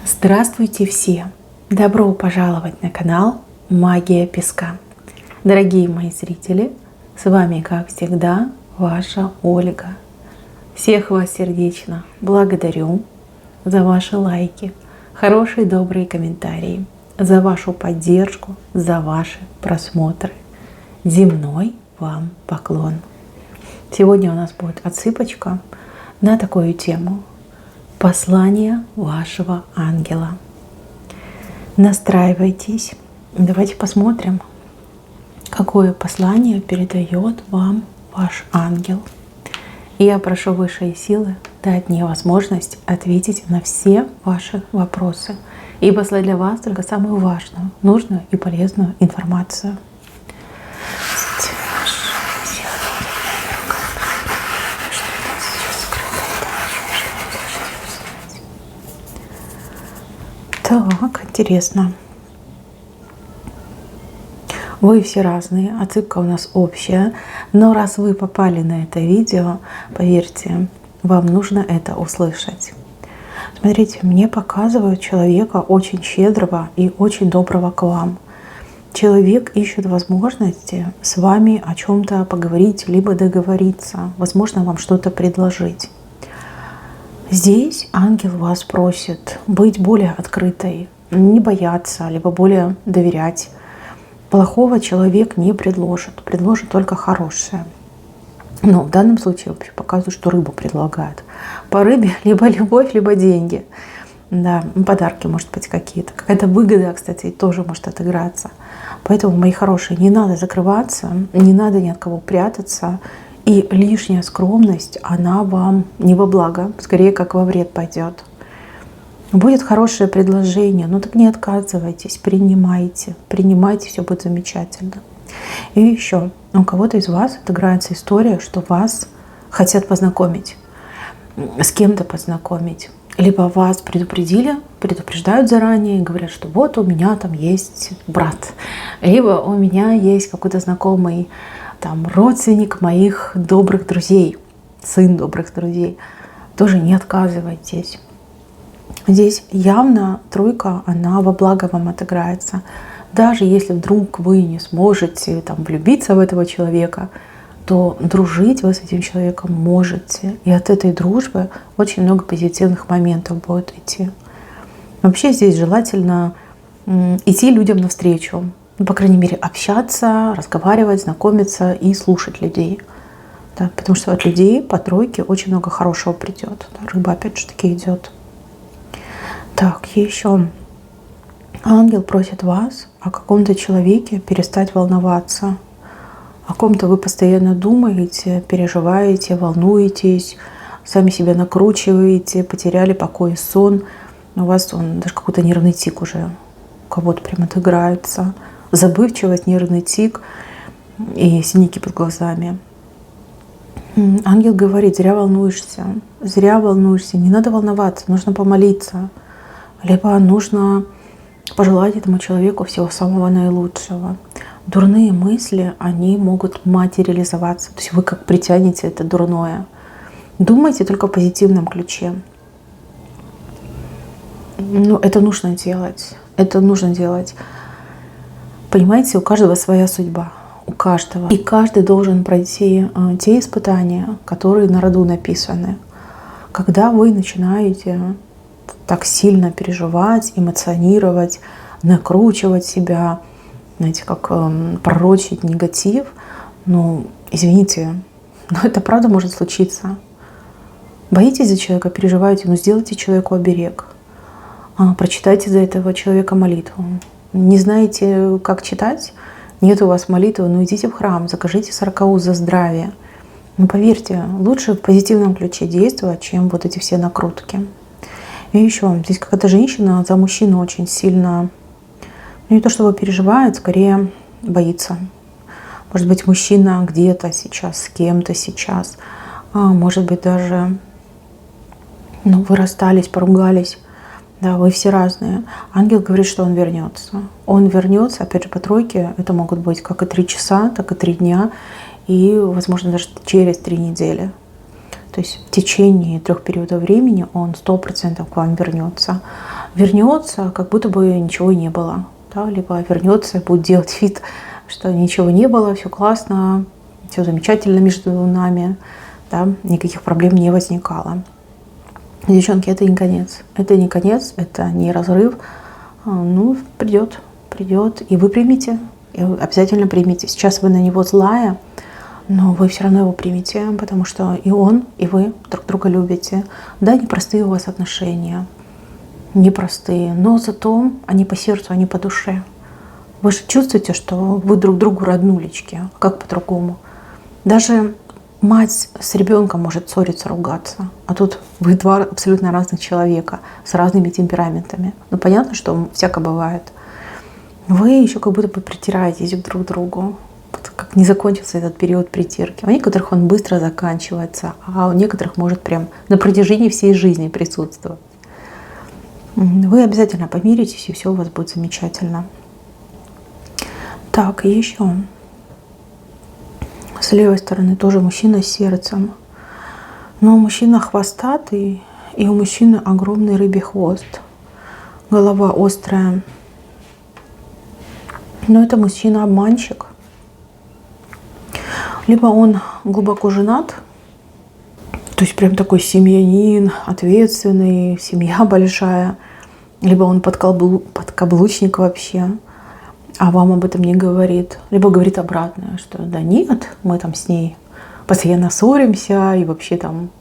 Здравствуйте все! Добро пожаловать на канал Магия Песка. Дорогие мои зрители, с вами, как всегда, ваша Ольга. Всех вас сердечно благодарю за ваши лайки, хорошие добрые комментарии, за вашу поддержку, за ваши просмотры. Земной вам поклон! Сегодня у нас будет отсыпочка на такую тему: послание вашего ангела. Настраивайтесь. Давайте посмотрим, какое послание передает вам ваш ангел. И я прошу высшие силы дать мне возможность ответить на все ваши вопросы и послать для вас только самую важную, нужную и полезную информацию. Так, интересно. Вы все разные, отсыпка у нас общая, но раз вы попали на это видео, поверьте, вам нужно это услышать. Смотрите, мне показывают человека очень щедрого и очень доброго к вам. Человек ищет возможности с вами о чем-то поговорить, либо договориться, возможно, вам что-то предложить. Здесь ангел вас просит быть более открытой, не бояться, либо более доверять. Плохого человек не предложит только хорошее. Но в данном случае вообще показывают, что рыбу предлагают. По рыбе либо любовь, либо деньги. Да, подарки, может быть, какие-то. Какая-то выгода, кстати, тоже может отыграться. Поэтому, мои хорошие, не надо закрываться, не надо ни от кого прятаться. И лишняя скромность, она вам не во благо, скорее как во вред пойдет. Будет хорошее предложение, но так не отказывайтесь, принимайте, все будет замечательно. И еще, у кого-то из вас отыграется история, что вас хотят познакомить, с кем-то познакомить. Либо вас предупреждают заранее и говорят, что вот у меня там есть брат, либо у меня есть какой-то знакомый, там, родственник моих добрых друзей, сын добрых друзей. Тоже не отказывайтесь. Здесь явно тройка, она во благо вам отыграется. Даже если вдруг вы не сможете там влюбиться в этого человека, то дружить вы с этим человеком можете. И от этой дружбы очень много позитивных моментов будет идти. Вообще здесь желательно идти людям навстречу. Ну, по крайней мере, общаться, разговаривать, знакомиться и слушать людей. Да, потому что от людей по тройке очень много хорошего придет. Да, рыба опять же таки идет. Так, еще. Ангел просит вас о каком-то человеке перестать волноваться. О ком-то вы постоянно думаете, переживаете, волнуетесь, сами себя накручиваете, потеряли покой и сон. У вас даже какой-то нервный тик уже у кого-то прям отыграется. Забывчивость, нервный тик и синяки под глазами. Ангел говорит: зря волнуешься, не надо волноваться, нужно помолиться. Либо нужно пожелать этому человеку всего самого наилучшего. Дурные мысли, они могут материализоваться, то есть вы как притянете это дурное. Думайте только в позитивном ключе. Но это нужно делать, Понимаете, у каждого своя судьба, у каждого. И каждый должен пройти те испытания, которые на роду написаны. Когда вы начинаете так сильно переживать, эмоционировать, накручивать себя, знаете, как пророчить негатив, извините, но это правда может случиться. Боитесь за человека, переживаете, сделайте человеку оберег. Прочитайте за этого человека молитву. Не знаете, как читать? Нет у вас молитвы? Идите в храм, закажите 40 уз за здравие. Поверьте, лучше в позитивном ключе действовать, чем вот эти все накрутки. И еще, здесь какая-то женщина за мужчину очень сильно, не то чтобы переживает, скорее боится. Может быть, мужчина где-то сейчас, с кем-то сейчас. Может быть, даже вы расстались, поругались. Да, вы все разные. Ангел говорит, что он вернется. Он вернется, опять же, по тройке. Это могут быть как и 3 часа, так и 3 дня. И, возможно, даже через 3 недели. То есть в течение 3 периодов времени он 100% к вам вернется. вернется, как будто бы ничего и не было. Да? Либо вернется и будет делать вид, что ничего не было, все классно, все замечательно между нами, да? Никаких проблем не возникало. Девчонки, это не конец. Это не конец, это не разрыв. Ну, придет, и вы примите. И вы обязательно примите. Сейчас вы на него злая, но вы все равно его примете, потому что и он, и вы друг друга любите. Да, непростые у вас отношения, непростые, но зато они по сердцу, они по душе. Вы же чувствуете, что вы друг другу роднулечки, как по-другому. Даже мать с ребенком может ссориться, ругаться, а тут вы два абсолютно разных человека с разными темпераментами. Ну, понятно, что всяко бывает. Вы еще как будто бы притираетесь друг к другу. Как не закончился этот период притирки. У некоторых он быстро заканчивается, а у некоторых может прям на протяжении всей жизни присутствовать. Вы обязательно помиритесь, и все у вас будет замечательно. Так, и еще. С левой стороны тоже мужчина с сердцем. Но мужчина хвостатый, и у мужчины огромный рыбий хвост. Голова острая. Но это мужчина-обманщик. Либо он глубоко женат, то есть прям такой семьянин, ответственный, семья большая. Либо он подкаблучник вообще, а вам об этом не говорит. Либо говорит обратное, что да нет, мы там с ней постоянно ссоримся и вообще там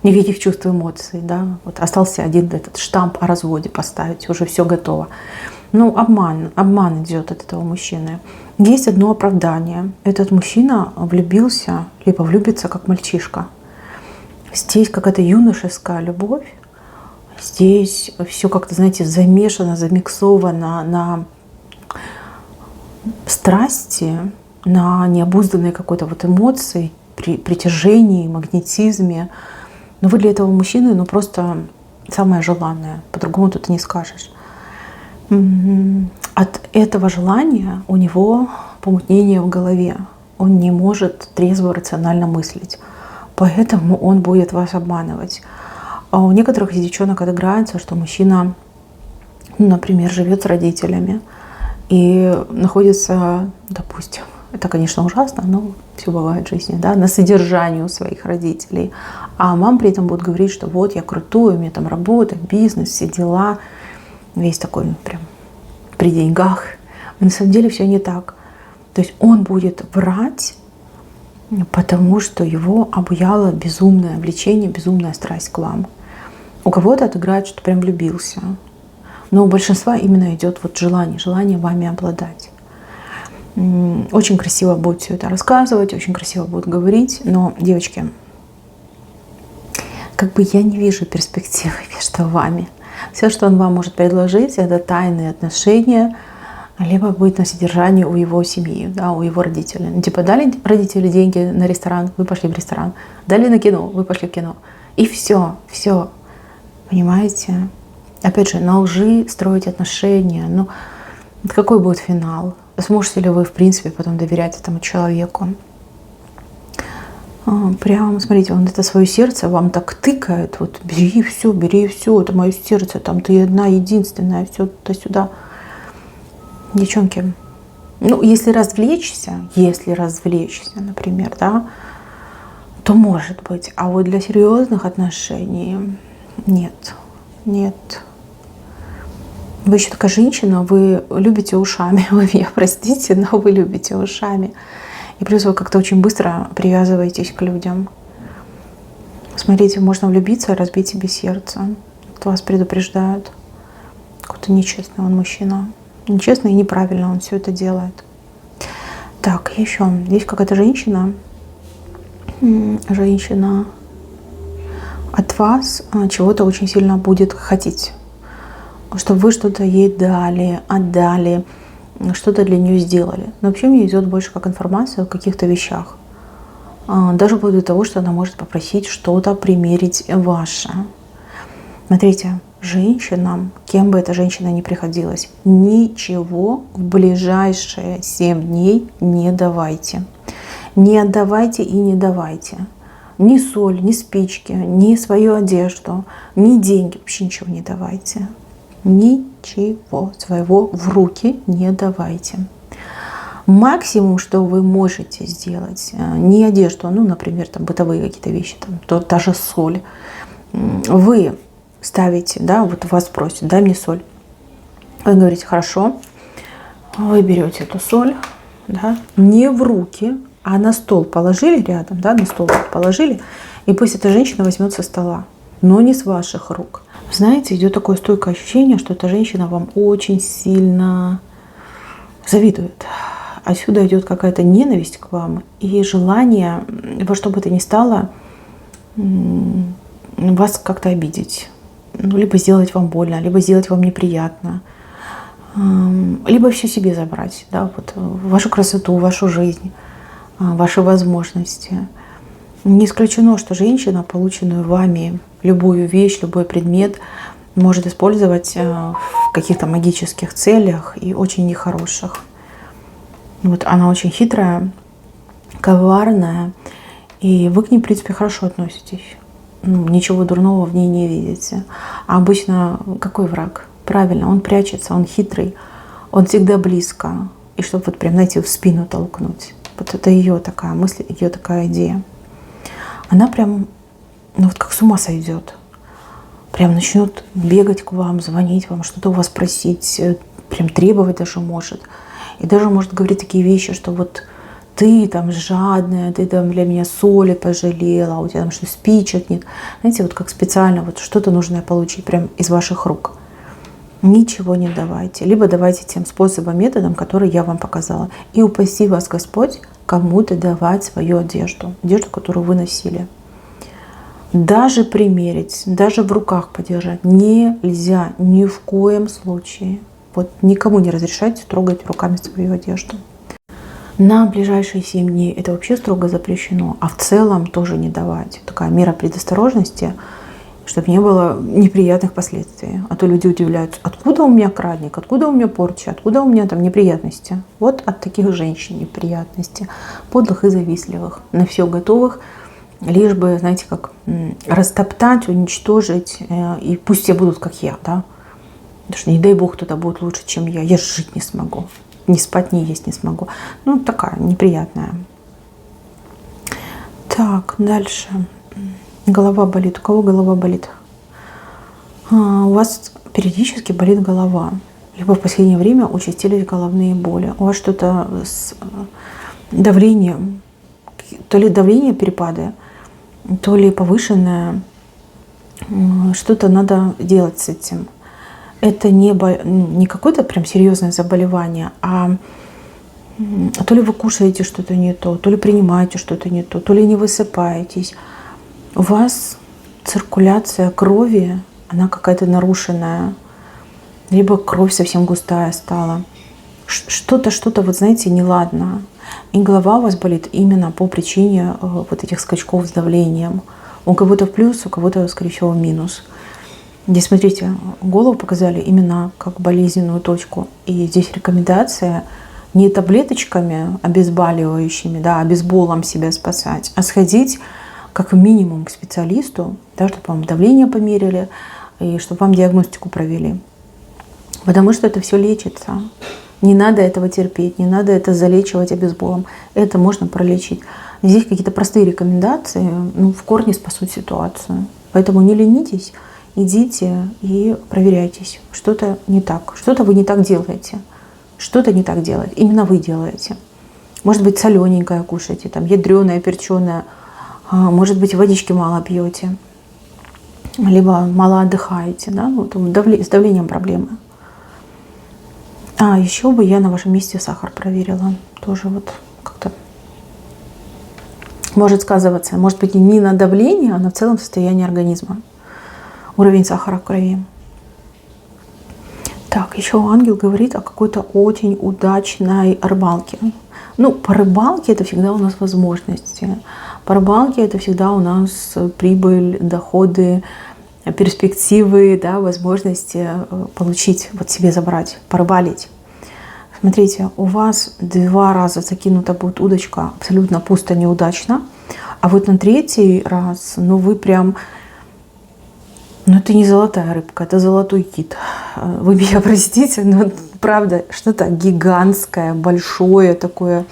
никаких чувств и эмоций. Да? Вот остался один этот штамп о разводе поставить, уже все готово. Ну, обман идет от этого мужчины. Есть одно оправдание. Этот мужчина влюбился, либо влюбится как мальчишка. Здесь какая-то юношеская любовь. Здесь все как-то, знаете, замешано, замиксовано на страсти, на необузданной какой-то вот эмоции, притяжении, магнетизме. Но вы для этого мужчины, ну, просто самое желанное. По-другому тут и не скажешь. От этого желания у него помутнение в голове. Он не может трезво, рационально мыслить. Поэтому он будет вас обманывать. А у некоторых из девчонок отыграется, что мужчина, например, живет с родителями и находится, допустим, это, конечно, ужасно, но все бывает в жизни, да, на содержании у своих родителей. А мама при этом будет говорить, что вот я крутой, у меня там работа, бизнес, все дела. Весь такой прям при деньгах. Но на самом деле все не так. То есть он будет врать, потому что его обуяло безумное влечение, безумная страсть к вам. У кого-то отыграет, что прям влюбился. Но у большинства именно идет вот желание вами обладать. Очень красиво будет все это рассказывать, очень красиво будет говорить. Но, девочки, как бы я не вижу перспективы между вами. Все, что он вам может предложить, это тайные отношения, либо быть на содержании у его семьи, да, у его родителей. Ну, типа дали родители деньги на ресторан, вы пошли в ресторан. Дали на кино, вы пошли в кино. И все. Понимаете? Опять же, на лжи строить отношения. Ну, какой будет финал? Сможете ли вы, в принципе, потом доверять этому человеку? Прям, смотрите, он это свое сердце вам так тыкает. Вот бери все, это мое сердце, там ты одна единственная, все туда-сюда. Девчонки, ну, если развлечься, например, да, то может быть. А вот для серьезных отношений нет. Вы еще такая женщина, вы любите ушами. Вы меня простите, но вы любите ушами. И плюс вы как-то очень быстро привязываетесь к людям. Смотрите, можно влюбиться и разбить себе сердце. Это вас предупреждают. Какой-то нечестный он мужчина. Нечестно и неправильно он все это делает. Так, еще. Здесь какая-то женщина. Женщина от вас чего-то очень сильно будет хотеть. Чтобы вы что-то ей дали, отдали, что-то для нее сделали. Но вообще мне идет больше как информация о каких-то вещах. Даже вплоть до того, что она может попросить что-то примерить ваше. Смотрите, женщинам, кем бы эта женщина ни приходилась, ничего в ближайшие 7 дней не давайте. Не отдавайте и не давайте. Ни соль, ни спички, ни свою одежду, ни деньги. Вообще ничего не давайте. Ничего своего в руки не давайте. Максимум, что вы можете сделать, не одежду, ну, например, там бытовые какие-то вещи, там, та же соль. Вы ставите, да, вот вас просят, дай мне соль. Вы говорите, хорошо. Вы берете эту соль, да, не в руки, а на стол положили рядом, да, на стол положили, и пусть эта женщина возьмет со стола, но не с ваших рук. Знаете, идет такое стойкое ощущение, что эта женщина вам очень сильно завидует. Отсюда идет какая-то ненависть к вам и желание, во что бы то ни стало, вас как-то обидеть. Ну, либо сделать вам больно, либо сделать вам неприятно, либо все себе забрать, да, вот, вашу красоту, вашу жизнь, ваши возможности. Не исключено, что женщина, полученную вами любую вещь, любой предмет, может использовать в каких-то магических целях и очень нехороших. Вот она очень хитрая, коварная, и вы к ней, в принципе, хорошо относитесь. Ну, ничего дурного в ней не видите. А обычно какой враг? Правильно, он прячется, он хитрый, он всегда близко. И чтобы вот прям, знаете, в спину толкнуть. Вот это ее такая мысль, ее такая идея. Она прям, ну вот как с ума сойдет. Прям начнет бегать к вам, звонить вам, что-то у вас просить, прям требовать даже может. И даже может говорить такие вещи, что вот ты там жадная, ты там для меня соли пожалела, а у тебя там что, спичек нет. Знаете, вот как специально вот что-то нужное получить прям из ваших рук. Ничего не давайте. Либо давайте тем способом, методом, который я вам показала. И упаси вас Господь кому-то давать свою одежду, которую вы носили. Даже примерить, даже в руках подержать нельзя ни в коем случае. Вот никому не разрешайте трогать руками свою одежду. На ближайшие 7 дней это вообще строго запрещено, а в целом тоже не давать. Такая мера предосторожности, чтобы не было неприятных последствий. А то люди удивляются, откуда у меня крадник, откуда у меня порча, откуда у меня там неприятности. Вот от таких женщин неприятности, подлых и завистливых, на все готовых, лишь бы, знаете, как растоптать, уничтожить, и пусть все будут как я, да. Потому что не дай бог кто-то будет лучше, чем я жить не смогу, ни спать, ни есть не смогу. Ну, такая неприятная. Так, дальше. Голова болит. У кого голова болит? У вас периодически болит голова. Либо в последнее время участились головные боли. У вас что-то с давлением. То ли давление перепады, то ли повышенное. Что-то надо делать с этим. Это не какое-то прям серьезное заболевание, а то ли вы кушаете что-то не то ли принимаете что-то не то ли не высыпаетесь. У вас циркуляция крови, она какая-то нарушенная, либо кровь совсем густая стала. Что-то, вот знаете, неладно. И голова у вас болит именно по причине вот этих скачков с давлением. У кого-то в плюс, у кого-то, скорее всего, в минус. Здесь, смотрите, голову показали именно как болезненную точку. И здесь рекомендация не таблеточками обезболивающими, да, обезболом себя спасать, а сходить как минимум к специалисту, да, чтобы вам давление померили и чтобы вам диагностику провели. Потому что это все лечится. Не надо этого терпеть, не надо это залечивать обезболом. Это можно пролечить. Здесь какие-то простые рекомендации, ну, в корне спасут ситуацию. Поэтому не ленитесь. Идите и проверяйтесь. Что-то не так. Что-то вы не так делаете. Что-то не так делаете. Именно вы делаете. Может быть, солененькое кушаете, там, ядреное, перченое. Может быть, водички мало пьете. Либо мало отдыхаете. Да? Вот с давлением проблемы. А еще бы я на вашем месте сахар проверила. Тоже вот как-то может сказываться. Может быть, не на давление, а на целом состоянии организма. Уровень сахара в крови. Так, еще ангел говорит о какой-то очень удачной рыбалке. Ну, по рыбалке это всегда у нас возможности. По рыбалке это всегда у нас прибыль, доходы, перспективы, да, возможности получить, вот себе забрать, порыбалить. Смотрите, у вас 2 раза закинута будет удочка абсолютно пусто, неудачно. А вот на 3-й раз, ну вы прям Но это не золотая рыбка, это золотой кит. Вы меня простите, но правда, что-то гигантское, большое, такое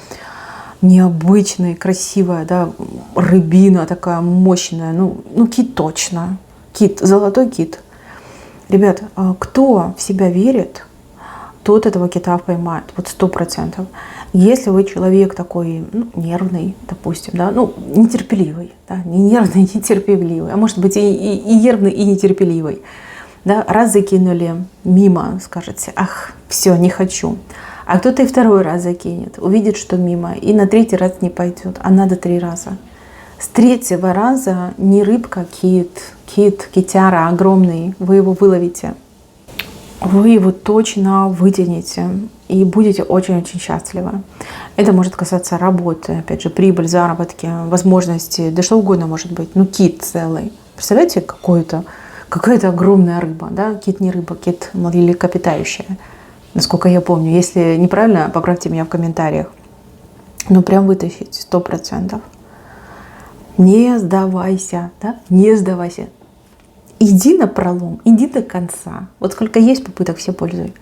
необычное, красивое, да, рыбина такая мощная. Ну, кит точно. Кит, золотой кит. Ребят, кто в себя верит, тот этого кита поймает, вот 100%. Если вы человек такой, нервный, допустим, да, нетерпеливый, да, не нервный, не терпеливый, а может быть и нервный, и нетерпеливый, да, раз закинули мимо, скажете, ах, все, не хочу. А кто-то и второй раз закинет, увидит, что мимо, и на третий раз не пойдет, а надо 3 раза. С третьего раза не рыбка, кит, китяра огромный, вы его выловите. Вы его точно вытянете и будете очень-очень счастливы. Это может касаться работы, опять же, прибыль, заработки, возможности, да что угодно может быть. Кит целый. Представляете, какая-то огромная рыба, да? Кит не рыба, кит млекопитающее, насколько я помню. Если неправильно, поправьте меня в комментариях. Прям вытащить 100%. Не сдавайся, да? Не сдавайся. Иди на пролом, иди до конца. Вот сколько есть попыток, все пользуй.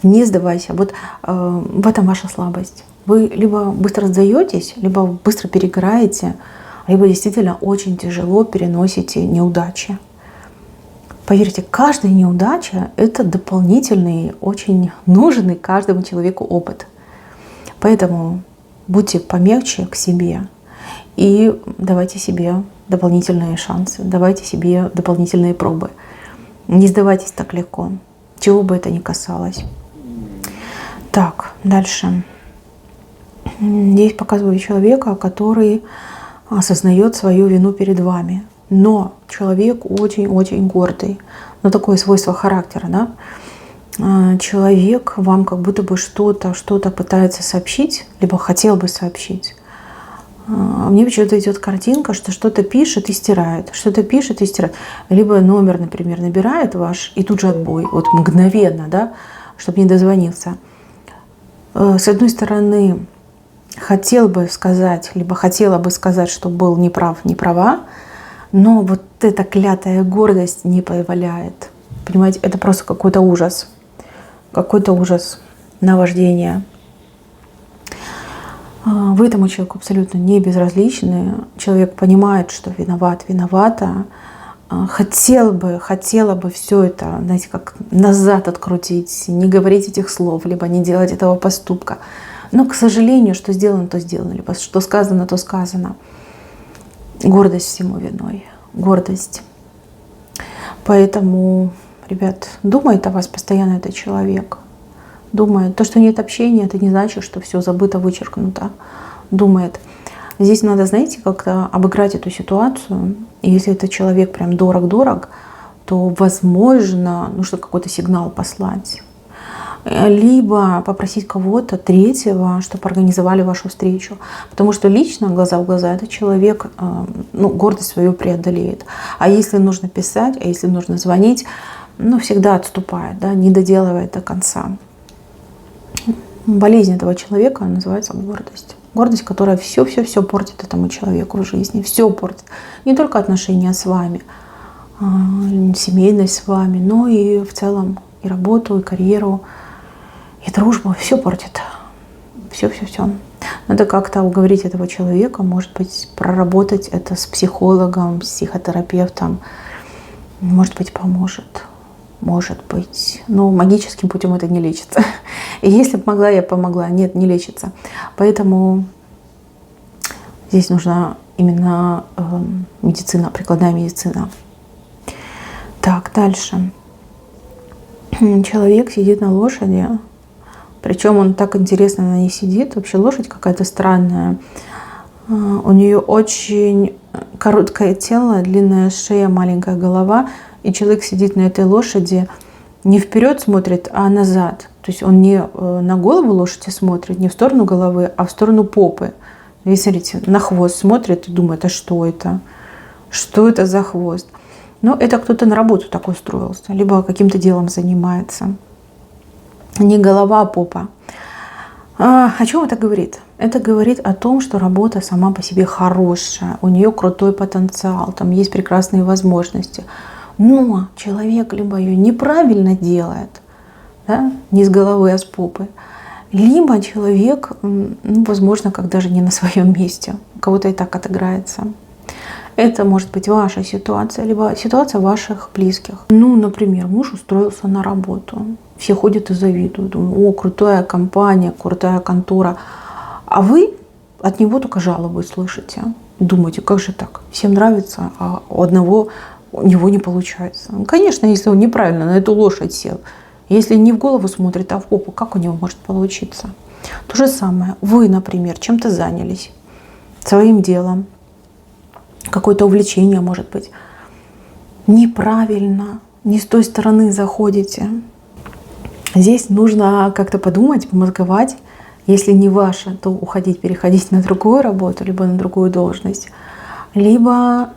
Не сдавайся. Вот в этом ваша слабость. Вы либо быстро сдаетесь, либо быстро перегораете, либо действительно очень тяжело переносите неудачи. Поверьте, каждая неудача – это дополнительный, очень нужный каждому человеку опыт. Поэтому будьте помягче к себе и давайте себе дополнительные шансы, давайте себе дополнительные пробы. Не сдавайтесь так легко, чего бы это ни касалось. Так, дальше. Здесь показываю человека, который осознает свою вину перед вами. Но человек очень-очень гордый. Такое свойство характера, да? Человек вам как будто бы что-то пытается сообщить, либо хотел бы сообщить. Мне почему-то идет картинка, что что-то пишет и стирает, что-то пишет и стирает. Либо номер, например, набирает ваш, и тут же отбой, вот мгновенно, да, чтобы не дозвонился. С одной стороны, хотел бы сказать, либо хотела бы сказать, что был неправ, не права, но вот эта клятая гордость не позволяет. Понимаете, это просто какой-то ужас, наваждение. Вы этому человеку абсолютно не безразличны. Человек понимает, что виновата. Хотела бы все это, знаете, как назад открутить, не говорить этих слов, либо не делать этого поступка. Но, к сожалению, что сделано, то сделано, либо что сказано, то сказано. Гордость всему виной. Гордость. Поэтому, ребят, думает о вас постоянно этот человек. Думает. То, что нет общения, это не значит, что все забыто, вычеркнуто. Думает. Здесь надо, знаете, как-то обыграть эту ситуацию. И если этот человек прям дорог, то, возможно, нужно какой-то сигнал послать. Либо попросить кого-то третьего, чтобы организовали вашу встречу. Потому что лично, глаза в глаза, этот человек гордость свою преодолеет. А если нужно писать, а если нужно звонить, всегда отступает, да, не доделывает до конца. Болезнь этого человека называется гордость. Гордость, которая все портит этому человеку в жизни. Все портит. Не только отношения с вами, семейность с вами, но и в целом и работу, и карьеру, и дружбу. Все портит. Все. Надо как-то уговорить этого человека, может быть, проработать это с психологом, с психотерапевтом. Может быть, поможет. Может быть. Но магическим путем это не лечится. И если бы могла, я помогла. Нет, не лечится. Поэтому здесь нужна именно медицина, прикладная медицина. Так, дальше. Человек сидит на лошади. Причем он так интересно на ней сидит. Вообще лошадь какая-то странная. У нее очень короткое тело, длинная шея, маленькая голова. И человек сидит на этой лошади, не вперед смотрит, а назад. То есть он не на голову лошади смотрит, не в сторону головы, а в сторону попы. И смотрите, на хвост смотрит и думает, а что это? Что это за хвост? Но это кто-то на работу так устроился, либо каким-то делом занимается. Не голова, а попа. О чем это говорит? Это говорит о том, что работа сама по себе хорошая, у нее крутой потенциал, там есть прекрасные возможности. Но человек либо ее неправильно делает, да, не с головы, а с попы, либо человек, возможно, как даже не на своем месте, у кого-то и так отыграется. Это может быть ваша ситуация, либо ситуация ваших близких. Ну, например, муж устроился на работу. Все ходят и завидуют. О, крутая компания, крутая контора. А вы от него только жалобы слышите. Думаете, как же так? Всем нравится, а у него не получается. Ну, конечно, если он неправильно на эту лошадь сел. Если не в голову смотрит, а в попу, как у него может получиться? То же самое. Вы, например, чем-то занялись, своим делом, какое-то увлечение, может быть, неправильно, не с той стороны заходите. Здесь нужно как-то подумать, помозговать. Если не ваше, то уходить, переходить на другую работу, либо на другую должность, либо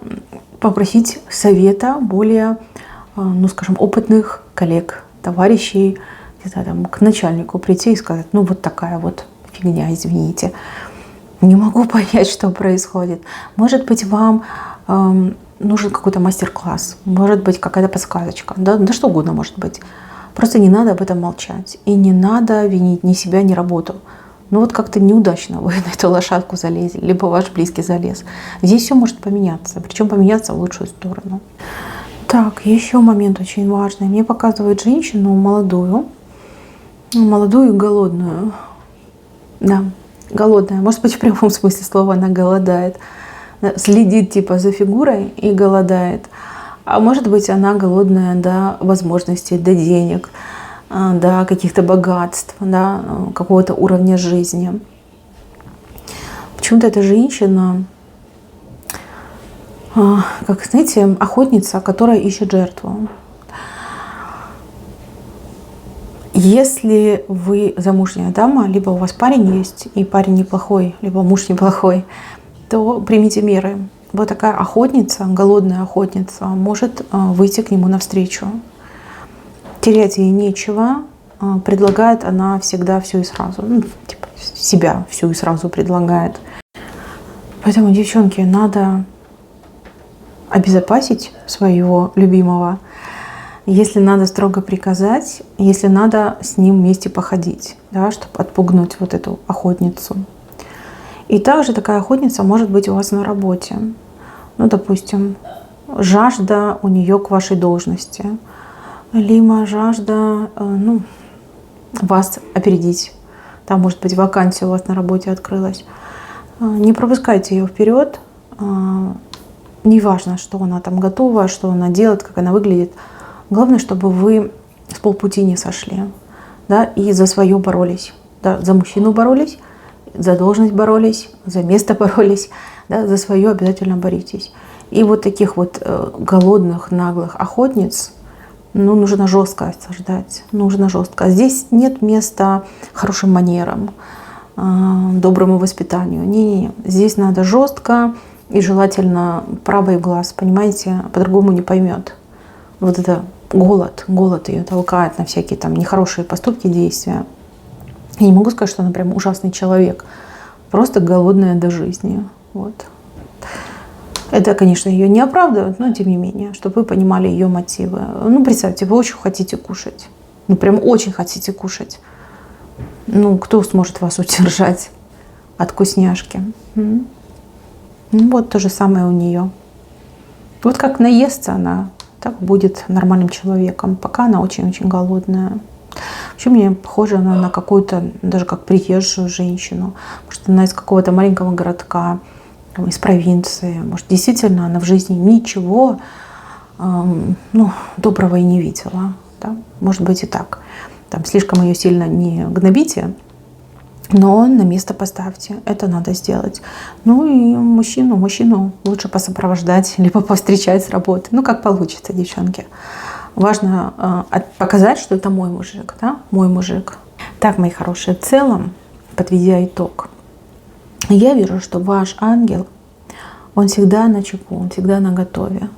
попросить совета более, ну, скажем, опытных коллег, товарищей, где-то там к начальнику прийти и сказать: ну, вот такая вот фигня, извините. Не могу понять, что происходит. Может быть, вам нужен какой-то мастер-класс, может быть, какая-то подсказочка, да что угодно может быть. Просто не надо об этом молчать. И не надо винить ни себя, ни работу. Ну вот как-то неудачно вы на эту лошадку залезли, либо ваш близкий залез. Здесь все может поменяться, причем поменяться в лучшую сторону. Так, еще момент очень важный. Мне показывают женщину молодую и голодную. Да, голодная. Может быть, в прямом смысле слова она голодает. Следит типа за фигурой и голодает. А может быть, она голодная до возможностей, до денег, до каких-то богатств, до какого-то уровня жизни. Почему-то эта женщина, как, знаете, охотница, которая ищет жертву. Если вы замужняя дама, либо у вас парень есть, и парень неплохой, либо муж неплохой, то примите меры. Вот такая охотница, голодная охотница, может выйти к нему навстречу. Терять ей нечего, предлагает она всегда все и сразу. Ну, типа себя все и сразу предлагает. Поэтому, девчонки, надо обезопасить своего любимого. Если надо, строго приказать, если надо, с ним вместе походить, да, чтобы отпугнуть вот эту охотницу. И также такая охотница может быть у вас на работе. Ну, допустим, жажда у нее к вашей должности, либо жажда, вас опередить. Там, может быть, вакансия у вас на работе открылась. Не пропускайте ее вперед. Неважно, что она там готова, что она делает, как она выглядит. Главное, чтобы вы с полпути не сошли, да, и за свое боролись. Да, за мужчину боролись, за должность боролись, за место боролись, да, за свое обязательно боритесь. И вот таких вот голодных, наглых охотниц, нужно жестко осаждать, нужно жестко. Здесь нет места хорошим манерам, доброму воспитанию. Не. Здесь надо жестко и желательно правый глаз, понимаете, по-другому не поймет. Вот это голод ее толкает на всякие там нехорошие поступки, действия. Я не могу сказать, что она прям ужасный человек, просто голодная до жизни. Вот. Это, конечно, ее не оправдывает, но тем не менее, чтобы вы понимали ее мотивы. Ну, представьте, вы очень хотите кушать. Ну, прям очень хотите кушать. Ну, кто сможет вас удержать от вкусняшки? Ну, вот то же самое у нее. Вот как наестся она, так будет нормальным человеком, пока она очень-очень голодная. Вообще мне похожа она на какую-то, даже как приезжую женщину. Может, она из какого-то маленького городка, из провинции. Может, действительно она в жизни ничего доброго и не видела. Да? Может быть и так. Там слишком ее сильно не гнобите, но на место поставьте. Это надо сделать. Ну и мужчину лучше посопровождать, либо повстречать с работы. Ну, как получится, девчонки. Важно показать, что это мой мужик, да? Мой мужик. Так, мои хорошие, в целом, подведя итог, я вижу, что ваш ангел, он всегда начеку, он всегда наготове.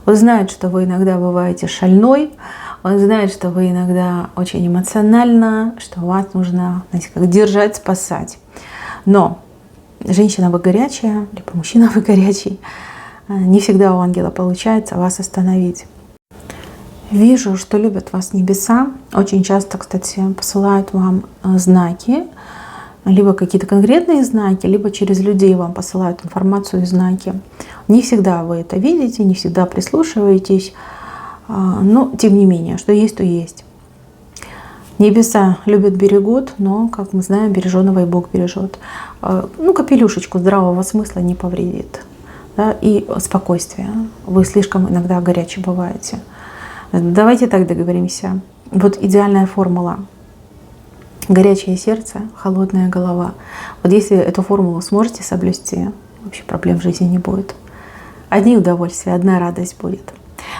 Он знает, что вы иногда бываете шальной, он знает, что вы иногда очень эмоционально, что вас нужно, знаете, как держать, спасать. Но женщина вы горячая, либо мужчина вы горячий, не всегда у ангела получается вас остановить. Вижу, что любят вас небеса. Очень часто, кстати, посылают вам знаки, либо какие-то конкретные знаки, либо через людей вам посылают информацию и знаки. Не всегда вы это видите, не всегда прислушиваетесь, но тем не менее, что есть, то есть. Небеса любят, берегут, но, как мы знаем, береженого и Бог бережет. Ну, капелюшечку здравого смысла не повредит. Да? И спокойствие. Вы слишком иногда горячие бываете. Давайте так договоримся. Вот идеальная формула. Горячее сердце, холодная голова. Вот если эту формулу сможете соблюсти, вообще проблем в жизни не будет. Одни удовольствия, одна радость будет.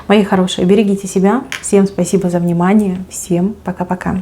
Мои хорошие, берегите себя. Всем спасибо за внимание. Всем пока-пока.